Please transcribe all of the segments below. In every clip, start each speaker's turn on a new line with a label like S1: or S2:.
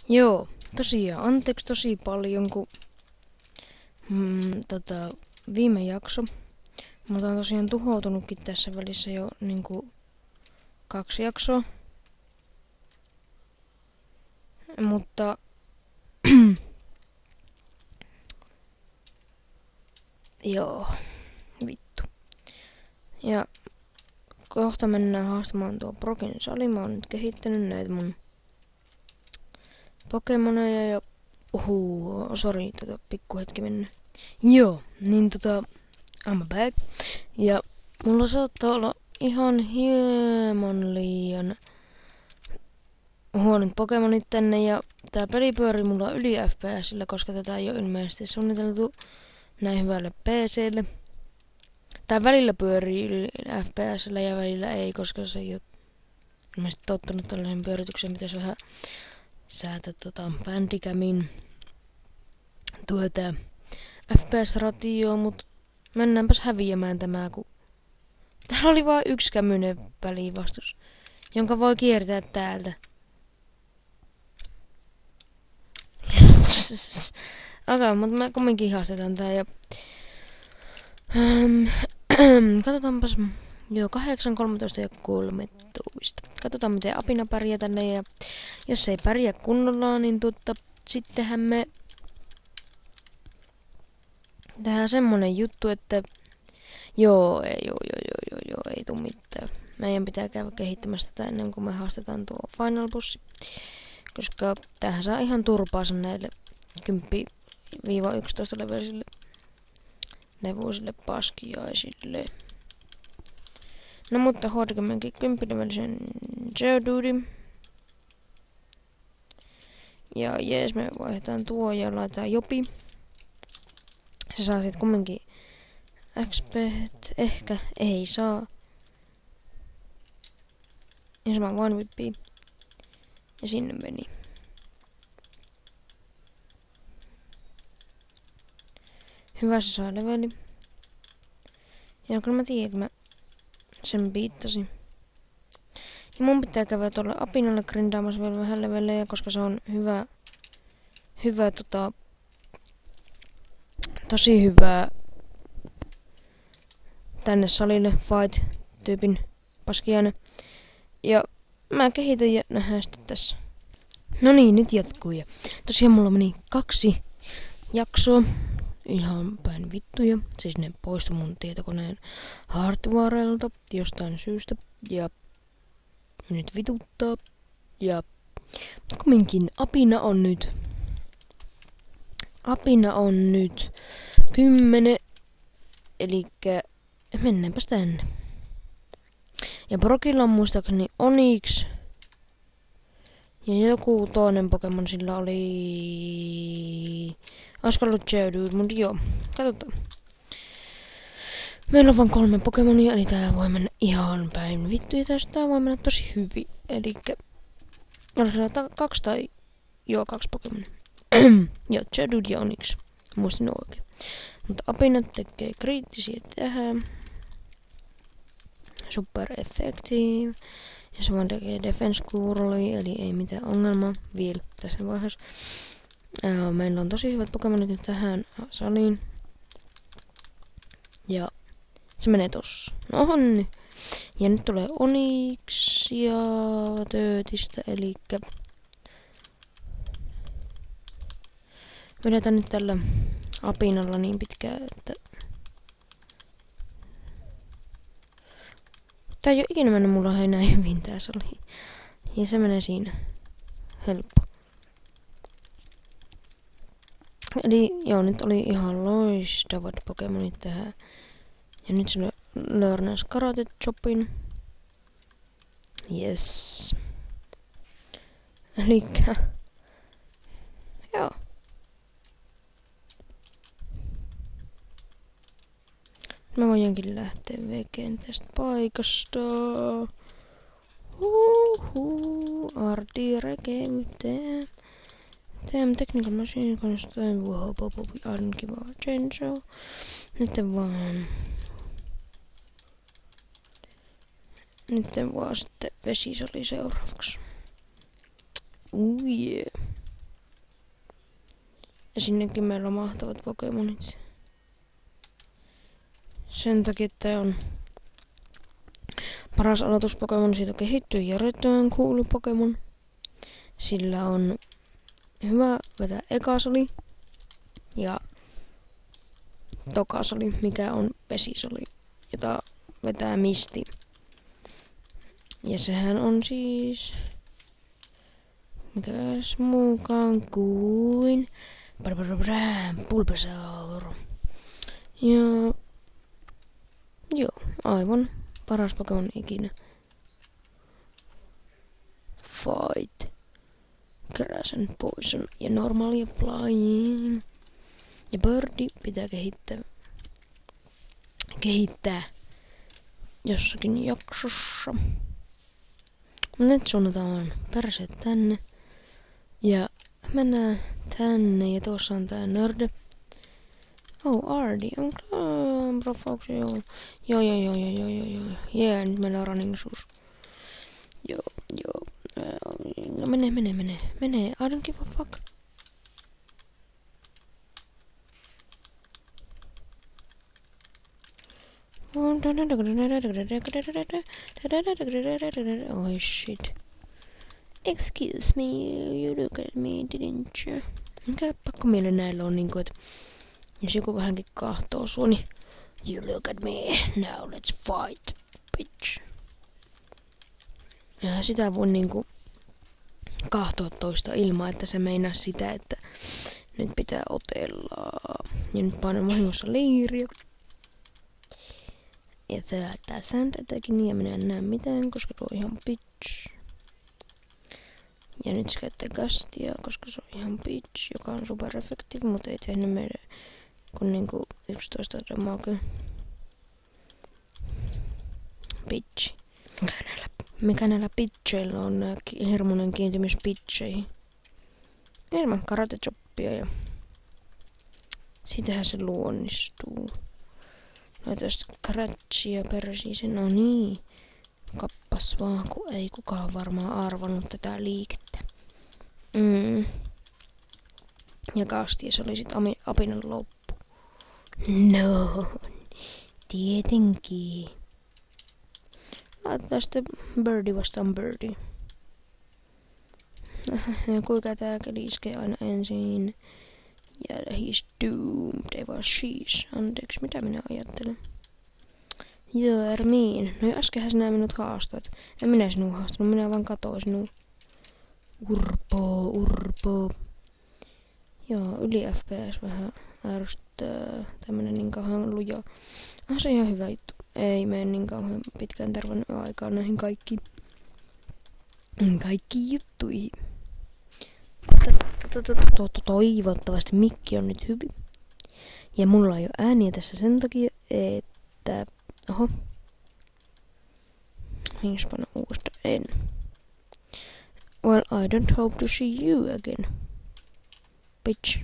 S1: Joo, tosiaan, anteeksi tosi paljon, kun viime jakso. Mutta on tosiaan tuhoutunutkin tässä välissä jo niinku 2 jaksoa. Mutta joo, vittu. Ja kohta mennään haastamaan tuo Broken sali. Mä oon nyt kehittänyt näitä mun Pokemoneja ja sori, pikku hetki mennyt. Joo, niin I'm back. Ja mulla saattaa olla ihan hieman liian huonot Pokemonit tänne ja tää peli pyörii mulla yli FPSillä, koska tätä ei oo ilmeisesti suunniteltu näin hyvälle PClle. Tää välillä pyörii yli FPSillä ja välillä ei, koska se ei oo ilmeisesti tottunut tällaisen pyöritykseen, pitäisi vähän säätä Bandicammin FPS-ratioa, mut mennäänpäs häviämään tämä, kun täällä oli vain yksi kämynen välivastus, jonka voi kiertää täältä. Okei, mutta me kumminkin haastetaan tää ja katsotaanpas. Joo, 8, 13 ja 13. Katsotaan miten apina pärjää tänne ja jos ei pärjää kunnolla, niin sittenhän me tehdään semmonen juttu, että joo, ei tuu mitään. Meidän pitää käydä kehittämässä tätä ennen kuin me haastetaan tuo Final Bossi. Koska tämähän saa ihan turpaansa näille 10-11 levelisille nevuisille paskiaisille. No mutta hoidakemmekin 10-levelisen Geodude. Ja jees, me vaihdetaan tuo ja laitetaan Jopi. Se saa sit kumminkin XP, ehkä ei saa. Ja sama one whippii. Ja sinne meni. Hyvä, se saa leveli. Ja kyllä mä tiedän, että mä sen biittasin. Ja mun pitää käydä tuolle apinalle grindaamassa vielä vähän levelejä, koska se on hyvä tosi hyvä tänne salille fight-tyypin paskiainen. Ja mä kehitän ja nähdään sitten tässä. No niin, nyt jatkuu. Ja tosiaan mulla meni 2 jaksoa. Ihan päin vittuja. Siis ne poistui mun tietokoneen hardwarelta jostain syystä. Ja nyt vituttaa. Ja kumminkin apina on nyt 10. Elikkä mennäänpäs tänne. Ja Brokilla on muistaakseni Onix. Ja joku toinen Pokemon sillä oli... Olisiko ollut Geodude, mut joo. Katsotaan. Meillä on vaan 3 Pokemonia, eli tää voi mennä ihan päin vittu. Ja tästä tää voi mennä tosi hyvin. Elikkä... Olisiko se 2 tai... Joo, 2 Pokemonia. Joo, Geodude ja Onix. Muistin oikein. Mutta apinat tekee kriittisiä tähän. Super effective. Ja se vaan tekee defense curli, eli ei mitään ongelmaa vielä tässä vaiheessa. Meillä on tosi hyvät Pokemonit nyt tähän saliin. Ja se menee tossa. Nohon. Ja nyt tulee Onixia töötistä, elikkä vedetään nyt tällä apinalla niin pitkään, että tää ei oo ikinä mennyt mulla näin hyvin tää sali. Ja se menee siinä. Helppo. Eli joo, nyt oli ihan loistavat Pokemonit tähän. Ja nyt se learnas Karate Chopin. Yes. Elikkä... Joo. Mä voinkin lähteä vekeen tästä paikasta. Arti-rekeyteen. TM Technical Machine Constant Wohopopopi Ankiva Chainsaw. Nyt vaan sitten vesisali seuraavaksi. Yeah. Ja sinnekin meillä on mahtavat Pokemonit. Sen takia tää on paras aloitus Pokemon. Siitä kehittyy järjettömän cool Pokemon. Sillä on hyvä vetää ekasali ja tokasali, mikä on vesisali, jota vetää Misti. Ja sehän on siis mikäs muukaan kuin Bulbasaur. Ja joo, aivan paras Pokemon ikinä. Fight, Grass and Poison ja Normal ja Flying. Ja Birdie pitää kehittää jossakin jaksossa. Nyt suunnataan perseet tänne. Ja mennään tänne ja tuossa on tää nörde. Oh, Ardi. On profauksia, joo. Joo. Jee, nyt mennään running shoes. Joo. No mene. I don't give a fuck. Oh shit. Excuse me, you look at me, didn't you? Mikä pakko meille näillä on niinku, että jos joku vähänkin kahtoo sua, niin you look at me, now let's fight, bitch. Ja sitä voi niinku kahtoa toista ilman, että se meinaa sitä, että nyt pitää otella. Ja nyt painan vahingossa liiriä. Ja tää Sand Attackin ja minä en näe mitään, koska se on ihan bitch. Ja nyt se käyttää Gastia, koska se on ihan bitch, joka on super effective, mutta ei tehnyt meille kun niinku 11 damage. Bitch. Mikä näillä bitcheillä on nää hermonen kiintymys bitcheihin? Ilman karate choppia ja sitähän se luonnistuu. Laita scratchia persiisen, no niin. Kappas vaan, kun ei kukaan varmaan arvannut tätä liikettä. Ja Gastia, se oli sit apinan loppu. No, tietenkin. Laitetaan sitten Birdie vastaan Birdie. Ja kuinka tää keli iskee aina ensin. Ja he's doomed, ei vaan she's. Anteeksi, mitä minä ajattelen? Joo, Ermiin. No äskenhän sinä minut haastoit. En minä sinua haastanut, minä vaan katoin sinua. Urpo. Joo, yli FPS vähän ärsyttää. Tämmönen niin kauhean luja. Se ihan hyvä juttu. Ei mene niin kauhean pitkään tervannut aikaan näihin kaikki juttuihin. Toivottavasti mikki on nyt hyvin. Ja mulla ei ole ääniä tässä sen takia, että... Oho. Hinspana uudestaan en. Well, I don't hope to see you again. Bitch.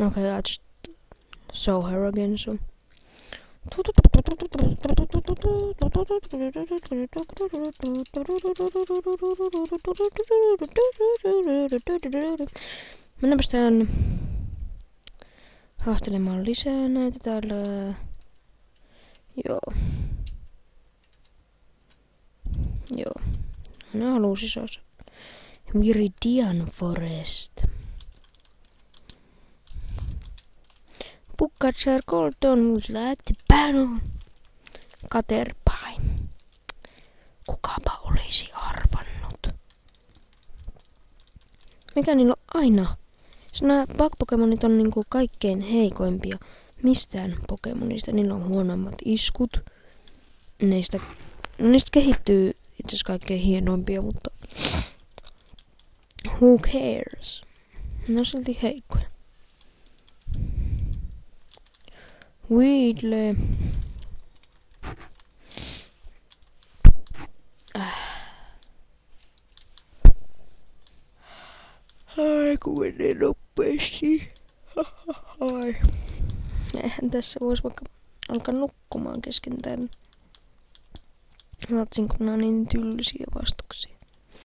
S1: Okay, I just saw her again, so... Mennäänpäs tänne haastelemaan lisää näitä täällä. Joo. Minä haluun sisässä. Viridian Forest. Pukkatser Colton would like to battle. Caterpie. Kukapa olisi arvannut? Mikä niillä on aina? Nämä bug-pokemonit on niinku kaikkein heikoimpia mistään pokemonista. Niillä on huonommat iskut. Niistä kehittyy itse asiassa kaikkein hienoimpia, mutta who cares? Ne on silti heikkoja. Weedle. Ai kun menee nopeasti. Ai. Eihän tässä vois vaikka alkaa nukkumaan kesken tän. Katsin kun nää on niin tyllisiä vastuksia.